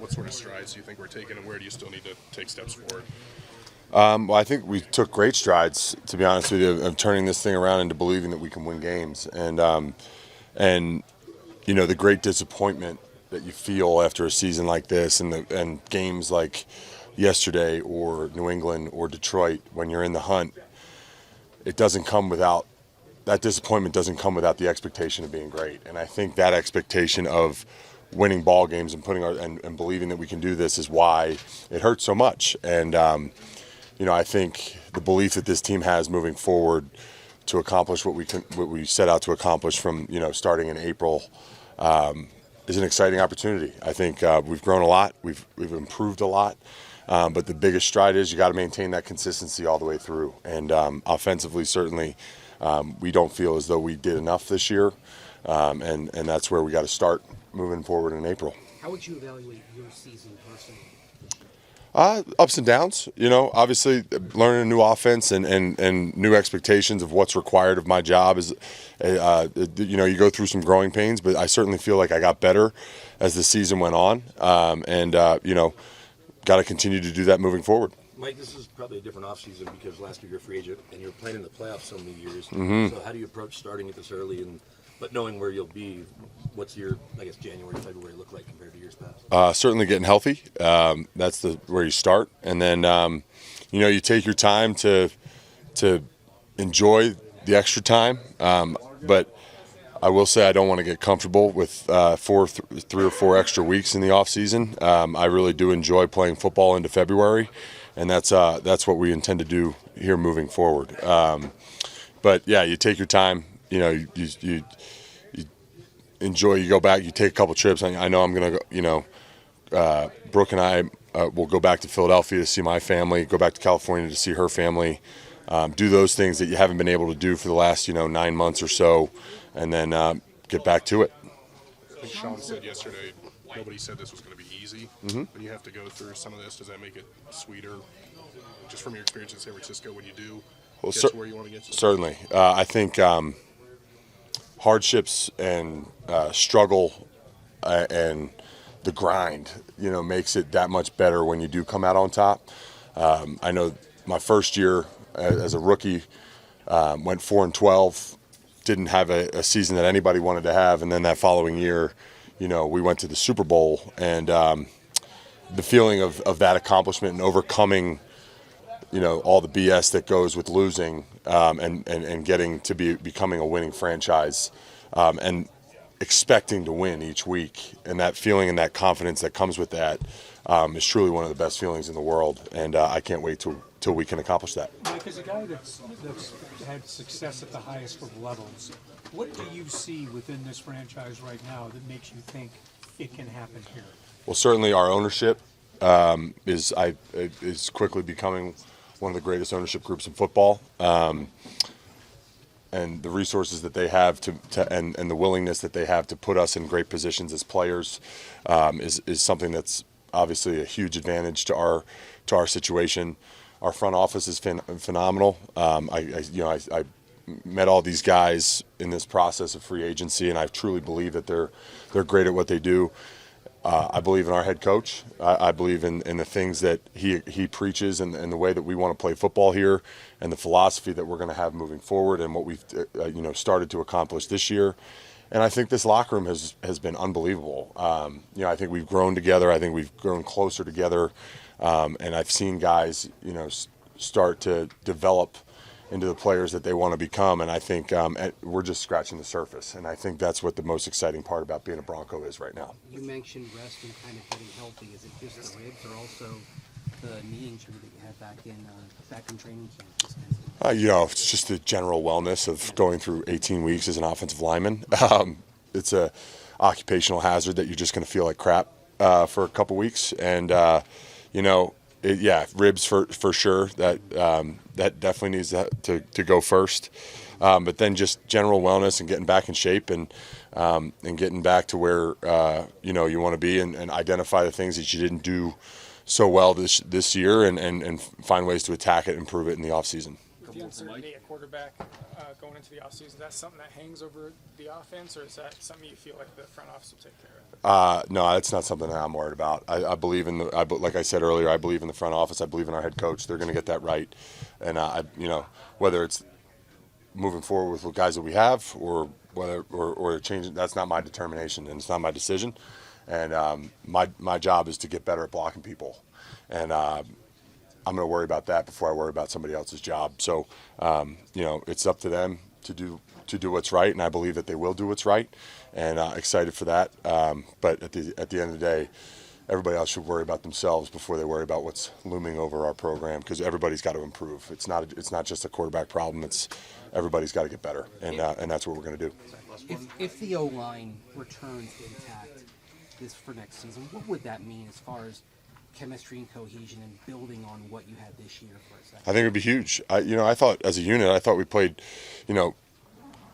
What sort of strides do you think we're taking, and where do you still need to take steps forward? Well, I think we took great strides, to be honest with you, of turning this thing around into believing that we can win games. And the great disappointment that you feel after a season like this and games like yesterday or New England or Detroit, when you're in the hunt, it doesn't come without that disappointment doesn't come without the expectation of being great. And I think that expectation of winning ball games and and believing that we can do this is why it hurts so much. And I think the belief that this team has moving forward to accomplish what we set out to accomplish from starting in April is an exciting opportunity. I think we've grown a lot, we've improved a lot, but the biggest stride is you got to maintain that consistency all the way through. And offensively, certainly, we don't feel as though we did enough this year, and that's where we got to start moving forward in April. How would you evaluate your season personally? Ups and downs, obviously learning a new offense and new expectations of what's required of my job is, you go through some growing pains, but I certainly feel like I got better as the season went on, and got to continue to do that moving forward. Mike, this is probably a different offseason because last year you're a free agent and you're playing in the playoffs so many years. Mm-hmm. So how do you approach starting it this early, but knowing where you'll be? What's your, January, February look like compared to years past? Certainly getting healthy. That's where you start. And then, you take your time to enjoy the extra time. But I will say I don't want to get comfortable with 3 or 4 extra weeks in the off season. I really do enjoy playing football into February, and that's what we intend to do here moving forward. But yeah, you take your time. You enjoy. You go back. You take a couple trips. I know I'm gonna go. Brooke and I will go back to Philadelphia to see my family. Go back to California to see her family. Do those things that you haven't been able to do for the last 9 months or so, and then get back to it. I think Sean said yesterday, nobody said this was going to be easy. Mm-hmm. When you have to go through some of this, does that make it sweeter? Just from your experience in San Francisco, when you do get to where you want to get to? Certainly. I think hardships and struggle and the grind, makes it that much better when you do come out on top. I know my first year as a rookie, went 4-12, didn't have a season that anybody wanted to have, and then that following year, we went to the Super Bowl, and the feeling of that accomplishment and overcoming, all the BS that goes with losing, and getting to becoming a winning franchise, and expecting to win each week, and that feeling and that confidence that comes with that is truly one of the best feelings in the world, and I can't wait till we can accomplish that. Mike, as a guy that's had success at the highest of levels, what do you see within this franchise right now that makes you think it can happen here? Well, certainly our ownership is quickly becoming one of the greatest ownership groups in football, and the resources that they have and the willingness that they have to put us in great positions as players is something that's obviously a huge advantage to our situation. Our front office is phenomenal. I met all these guys in this process of free agency, and I truly believe that they're great at what they do. I believe in our head coach. I believe in the things that he preaches and the way that we want to play football here, and the philosophy that we're going to have moving forward, and what we've started to accomplish this year. And I think this locker room has been unbelievable. I think we've grown together. I think we've grown closer together. And I've seen guys, start to develop into the players that they want to become. And I think we're just scratching the surface. And I think that's what the most exciting part about being a Bronco is right now. You mentioned rest and kind of getting healthy. Is it just the ribs or also the knee injury that you had back in training camp? It's just the general wellness of going through 18 weeks as an offensive lineman. It's a occupational hazard that you're just going to feel like crap for a couple weeks. And, ribs for sure. That definitely needs to go first. But then just general wellness and getting back in shape and getting back to where you want to be and identify the things that you didn't do so well this year and find ways to attack it and improve it in the off season. with the uncertainty at quarterback going into the offseason, is that something that hangs over the offense, or is that something you feel like the front office will take care of? No, it's not something that I'm worried about. I believe in like I said earlier, I believe in the front office. I believe in our head coach. They're going to get that right, and whether it's moving forward with the guys that we have or whether or changing, that's not my determination and it's not my decision. And my job is to get better at blocking people, and I'm going to worry about that before I worry about somebody else's job. So it's up to them to do what's right, and I believe that they will do what's right, and excited for that. But at the end of the day, everybody else should worry about themselves before they worry about what's looming over our program, because everybody's got to improve. It's not just a quarterback problem. It's everybody's got to get better, and that's what we're going to do. If the O-line returns intact for next season, what would that mean as far as chemistry and cohesion and building on what you had this year for a second? I think it would be huge. I thought as a unit, I thought we played,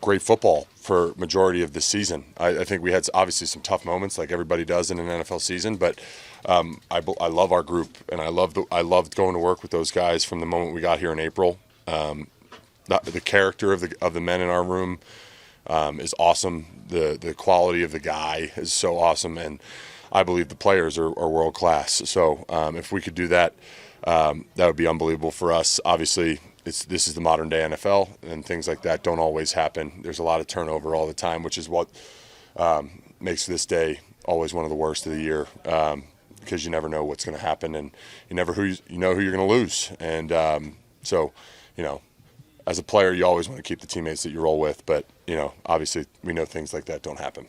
great football for majority of the season. I think we had obviously some tough moments, like everybody does in an NFL season, but I love our group, and I loved going to work with those guys from the moment we got here in April. The character of the men in our room is awesome. The quality of the guy is so awesome, and I believe the players are world class. So if we could do that, that would be unbelievable for us. Obviously, this is the modern day NFL, and things like that don't always happen. There's a lot of turnover all the time, which is what makes this day always one of the worst of the year, because you never know what's going to happen, and you know who you're going to lose. And as a player, you always want to keep the teammates that you roll with, but obviously we know things like that don't happen.